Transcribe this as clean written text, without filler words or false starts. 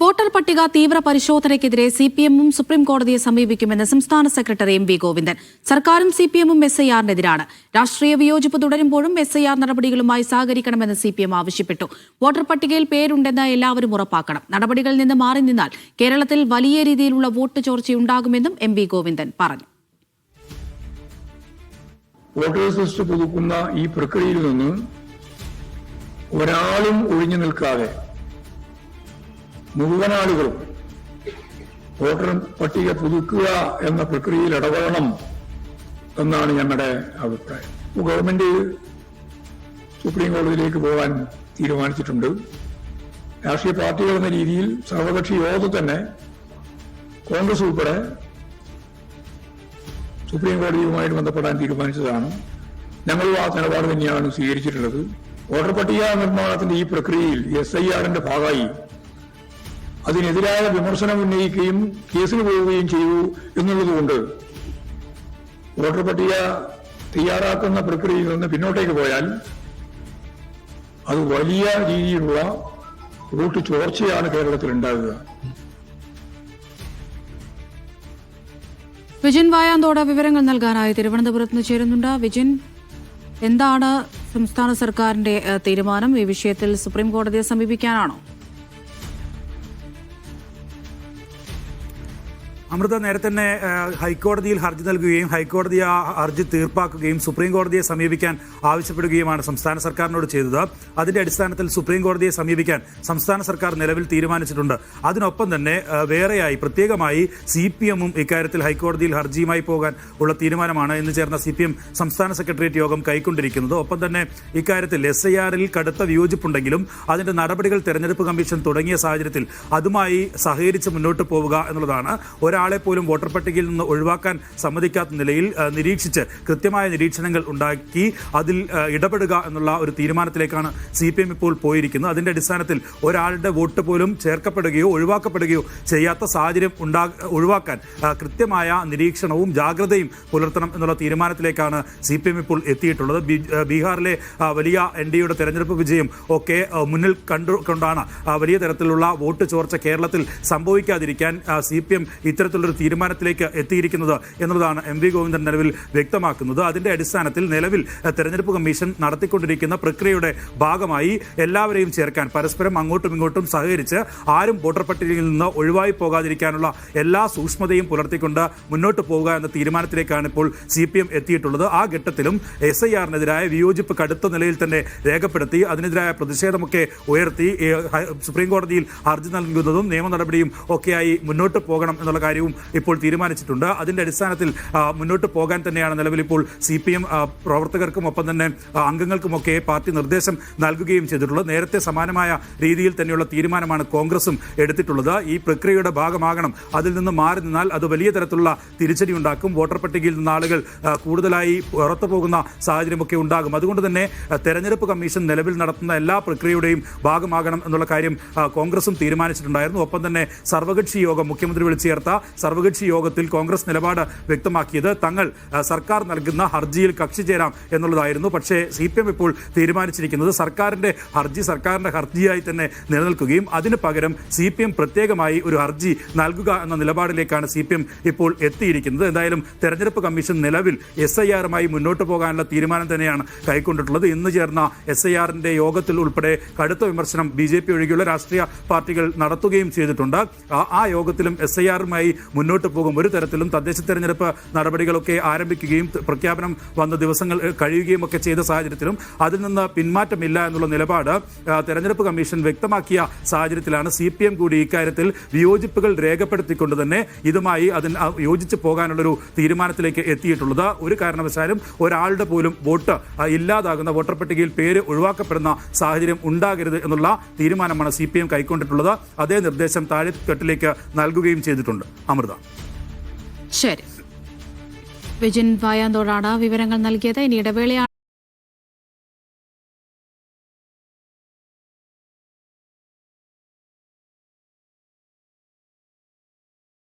Voter പട്ടിക തീവ്ര പരിശോധനയ്ക്കെതിരെ സിപിഎമ്മും സുപ്രീം കോടതിയെ സമീപിക്കുമെന്ന് സംസ്ഥാന സെക്രട്ടറി എം വി ഗോവിന്ദൻ. സർക്കാരും സിപിഎമ്മും എസ്ഐആറിനെതിരാണ്. രാഷ്ട്രീയ വിയോജിപ്പ് തുടരുമ്പോഴും എസ്ഐആർ നടപടികളുമായി സഹകരിക്കണമെന്ന് സിപിഎം ആവശ്യപ്പെട്ടു. വോട്ടർ പട്ടികയിൽ പേരുണ്ടെന്ന് എല്ലാവരും ഉറപ്പാക്കണം. നടപടികളിൽ നിന്ന് മാറി നിന്നാൽ കേരളത്തിൽ വലിയ രീതിയിലുള്ള വോട്ട് ചോർച്ചയുണ്ടാകുമെന്നും എം വി ഗോവിന്ദൻ പറഞ്ഞു. വോട്ടേഴ്സ് ലിസ്റ്റ് പുതുക്കുന്ന ഈ പ്രക്രിയയിൽ നിന്ന് ഒരാളും ഒഴിഞ്ഞു നിൽക്കാതെ മുഴുവൻ ആളുകളും വോട്ടർ പട്ടിക പുതുക്കുക എന്ന പ്രക്രിയയിൽ ഇടപെടണം എന്നാണ് ഞങ്ങളുടെ അഭിപ്രായം. ഗവൺമെന്റ് സുപ്രീം കോടതിയിലേക്ക് പോകാൻ തീരുമാനിച്ചിട്ടുണ്ട്. രാഷ്ട്രീയ പാർട്ടികൾ എന്ന രീതിയിൽ സർവകക്ഷി യോഗത്തിൽ തന്നെ കോൺഗ്രസ് ഉൾപ്പെടെ സുപ്രീം കോടതിയുമായിട്ട് ബന്ധപ്പെടാൻ തീരുമാനിച്ചതാണ്. ഞങ്ങളും ആ നിലപാട് തന്നെയാണ് സ്വീകരിച്ചിട്ടുള്ളത്. വോട്ടർ പട്ടിക നിർമ്മാണത്തിന്റെ ഈ പ്രക്രിയയിൽ എസ്ഐആറിന്റെ ഭാഗമായി അതിനെതിരായ വിമർശനം ഉന്നയിക്കുകയും കേസിന് പോവുകയും ചെയ്തു എന്നുള്ളതുകൊണ്ട് വോട്ടർ പട്ടിക തയ്യാറാക്കുന്ന പ്രക്രിയയിൽ നിന്ന് പിന്നോട്ടേക്ക് പോയാൽ അത് വലിയ രീതിയിലുള്ള വോട്ട് ചോർച്ചയാണ് കേരളത്തിൽ ഉണ്ടാകുക. വിജിൻ വായാന്തോട് വിവരങ്ങൾ നൽകാനായി തിരുവനന്തപുരത്ത് നിന്ന് ചേരുന്നുണ്ട്. വിജിൻ, എന്താണ് സംസ്ഥാന സർക്കാരിന്റെ തീരുമാനം? ഈ വിഷയത്തിൽ സുപ്രീം കോടതിയെ സമീപിക്കാനാണോ? അമൃത, നേരത്തെ തന്നെ ഹൈക്കോടതിയിൽ ഹർജി നൽകുകയും ഹൈക്കോടതി ആ ഹർജി തീർപ്പാക്കുകയും സുപ്രീം കോടതിയെ സമീപിക്കാൻ ആവശ്യപ്പെടുകയുമാണ് സംസ്ഥാന സർക്കാരിനോട് ചെയ്തത്. അതിന്റെ അടിസ്ഥാനത്തിൽ സുപ്രീം കോടതിയെ സമീപിക്കാൻ സംസ്ഥാന സർക്കാർ നിലവിൽ തീരുമാനിച്ചിട്ടുണ്ട്. അതിനൊപ്പം തന്നെ വേറെയായി പ്രത്യേകമായി സിപിഎമ്മും ഇക്കാര്യത്തിൽ ഹൈക്കോടതിയിൽ ഹർജിയുമായി പോകാൻ ഉള്ള തീരുമാനമാണ് ഇന്ന് ചേർന്ന സിപിഎം സംസ്ഥാന സെക്രട്ടേറിയറ്റ് യോഗം കൈക്കൊണ്ടിരിക്കുന്നത്. ഒപ്പം തന്നെ ഇക്കാര്യത്തിൽ എസ്ഐആറിൽ കടുത്ത വിയോജിപ്പുണ്ടെങ്കിലും അതിന്റെ നടപടികൾ തെരഞ്ഞെടുപ്പ് കമ്മീഷൻ തുടങ്ങിയ സാഹചര്യത്തിൽ അതുമായി സഹകരിച്ച് മുന്നോട്ട് പോവുക എന്നുള്ളതാണ്. ഒരാളെ പോലും വോട്ടർ പട്ടികയിൽ നിന്ന് ഒഴിവാക്കാൻ സമ്മതിക്കാത്ത നിലയിൽ നിരീക്ഷിച്ച് കൃത്യമായ നിരീക്ഷണങ്ങൾ ഉണ്ടാക്കി അതിൽ ഇടപെടുക എന്നുള്ള ഒരു തീരുമാനത്തിലേക്കാണ് സിപിഎം ഇപ്പോൾ പോയിരിക്കുന്നത്. അതിന്റെ അടിസ്ഥാനത്തിൽ ഒരാളുടെ വോട്ട് പോലും ചേർക്കപ്പെടുകയോ ഒഴിവാക്കപ്പെടുകയോ ചെയ്യാത്ത സാഹചര്യം ഒഴിവാക്കാൻ കൃത്യമായ നിരീക്ഷണവും ജാഗ്രതയും പുലർത്തണം എന്നുള്ള തീരുമാനത്തിലേക്കാണ് സിപിഎം ഇപ്പോൾ എത്തിയിട്ടുള്ളത്. ബീഹാറിലെ വലിയ എൻഡിഎയുടെ തെരഞ്ഞെടുപ്പ് വിജയം ഒക്കെ മുന്നിൽ കണ്ടുകൊണ്ടാണ് വലിയ തരത്തിലുള്ള വോട്ട് ചോർച്ച കേരളത്തിൽ സംഭവിക്കാതിരിക്കാൻ സിപിഎം ഇത്തരത്തിലൊരു തീരുമാനത്തിലേക്ക് എത്തിയിരിക്കുന്നത് എന്നുള്ളതാണ് എം വി ഗോവിന്ദൻ നിലവിൽ വ്യക്തമാക്കുന്നത്. അതിന്റെ അടിസ്ഥാനത്തിൽ നിലവിൽ തെരഞ്ഞെടുപ്പ് കമ്മീഷൻ നടത്തിക്കൊണ്ടിരിക്കുന്ന പ്രക്രിയയുടെ ഭാഗമായി എല്ലാവരെയും ചേർക്കാൻ പരസ്പരം അങ്ങോട്ടും ഇങ്ങോട്ടും സഹകരിച്ച് ആരും വോട്ടർ പട്ടികയിൽ നിന്ന് ഒഴിവായി പോകാതിരിക്കാനുള്ള എല്ലാ സൂക്ഷ്മതയും പുലർത്തിക്കൊണ്ട് മുന്നോട്ട് പോവുക എന്ന തീരുമാനത്തിലേക്കാണ് ഇപ്പോൾ സിപിഎം എത്തിയിട്ടുള്ളത്. ആ ഘട്ടത്തിലും എസ്ഐആറിനെതിരായ വിയോജിപ്പ് കടുത്ത നിലയിൽ തന്നെ രേഖപ്പെടുത്തി അതിനെതിരായ പ്രതിഷേധമൊക്കെ ഉയർത്തി സുപ്രീം കോടതിയിൽ ഹർജി നൽകുന്നതും നിയമ നടപടിയും ഒക്കെയായി മുന്നോട്ട് പോകണം എന്നുള്ള കാര്യവും ഇപ്പോൾ തീരുമാനിച്ചിട്ടുണ്ട്. അതിന്റെ അടിസ്ഥാനത്തിൽ മുന്നോട്ട് പോകാൻ തന്നെയാണ് നിലവിൽ ഇപ്പോൾ സിപിഎം പ്രവർത്തകർക്കും ഒപ്പം തന്നെ അംഗങ്ങൾക്കുമൊക്കെ പാർട്ടി നിർദ്ദേശം നൽകുകയും ചെയ്തിട്ടുള്ളത്. നേരത്തെ സമാനമായ രീതിയിൽ തന്നെയുള്ള തീരുമാനമാണ് കോൺഗ്രസും എടുത്തിട്ടുള്ളത്. ഈ പ്രക്രിയയുടെ ഭാഗമാകണം. അതിൽ നിന്ന് മാറി നിന്നാൽ അത് വലിയ തരത്തിലുള്ള തിരിച്ചടി ഉണ്ടാക്കും. വോട്ടർ പട്ടികയിൽ നിന്ന് ആളുകൾ കൂടുതലായി പുറത്തു പോകുന്ന സാഹചര്യമൊക്കെ ഉണ്ടാകും. അതുകൊണ്ട് തന്നെ തെരഞ്ഞെടുപ്പ് കമ്മീഷൻ നിലവിൽ നടത്തുന്ന എല്ലാ പ്രക്രിയയുടെയും ഭാഗമാകണം എന്നുള്ള കാര്യം കോൺഗ്രസും തീരുമാനിച്ചിട്ടുണ്ടായിരുന്നു. ഒപ്പം തന്നെ സർവകക്ഷി യോഗം മുഖ്യമന്ത്രി വിളിച്ചു ചേർത്ത സർവകക്ഷി യോഗത്തിൽ കോൺഗ്രസ് നിലപാട് വ്യക്തമാക്കിയത് തങ്ങൾ സർക്കാർ നൽകുന്ന ഹർജിയിൽ കക്ഷി ചേരാം എന്നുള്ളതായിരുന്നു. പക്ഷേ സിപിഎം ഇപ്പോൾ തീരുമാനിച്ചിരിക്കുന്നത് സർക്കാരിന്റെ ഹർജിയായി തന്നെ നിലനിൽക്കുകയും അതിന് പകരം സിപിഎം പ്രത്യേകമായി ഒരു ഹർജി നൽകുക എന്ന നിലപാടിലേക്കാണ് സിപിഎം ഇപ്പോൾ എത്തിയിരിക്കുന്നത്. എന്തായാലും തെരഞ്ഞെടുപ്പ് കമ്മീഷൻ നിലവിൽ എസ്ഐആറുമായി മുന്നോട്ട് പോകാനുള്ള തീരുമാനം തന്നെയാണ് കൈക്കൊണ്ടിട്ടുള്ളത്. ഇന്ന് ചേർന്ന എസ്ഐആറിന്റെ യോഗത്തിൽ ഉൾപ്പെടെ കടുത്ത വിമർശനം ബിജെപി ഒഴികെയുള്ള രാഷ്ട്രീയ പാർട്ടികൾ നടത്തുകയും ചെയ്തിട്ടുണ്ട്. ആ യോഗത്തിലും എസ്ഐആറുമായി മുന്നോട്ട് പോകും. ഒരു തരത്തിലും തദ്ദേശ തെരഞ്ഞെടുപ്പ് നടപടികളൊക്കെ ആരംഭിക്കുകയും പ്രഖ്യാപനം വന്ന ദിവസങ്ങൾ കഴിയുകയും ഒക്കെ ചെയ്ത സാഹചര്യത്തിലും അതിൽ നിന്ന് പിന്മാറ്റമില്ല എന്നുള്ള നിലപാട് തെരഞ്ഞെടുപ്പ് കമ്മീഷൻ വ്യക്തമാക്കിയ സാഹചര്യത്തിലാണ് സിപിഎം കൂടി ഇക്കാര്യത്തിൽ വിയോജിപ്പുകൾ രേഖപ്പെടുത്തിക്കൊണ്ട് തന്നെ ഇതുമായി യോജിച്ച് പോകാനുള്ളൊരു തീരുമാനത്തിലേക്ക് എത്തിയിട്ടുള്ളത്. ഒരു കാരണവശാലും ഒരാളുടെ പോലും വോട്ട് ഇല്ലാതാകുന്ന വോട്ടർ പട്ടികയിൽ പേര് ഒഴിവാക്കപ്പെടുന്ന സാഹചര്യം ഉണ്ടാകരുത് എന്നുള്ള തീരുമാനമാണ് സിപിഎം കൈക്കൊണ്ടിട്ടുള്ളത്. അതേ നിർദ്ദേശം താഴെത്തട്ടിലേക്ക് നൽകുകയും ചെയ്തിട്ടുണ്ട്. അമൃത, ശരി. വിജിൻ വായാന്തോടാണ് വിവരങ്ങൾ നൽകിയത്. ഇനി ഇടവേളയാണ്.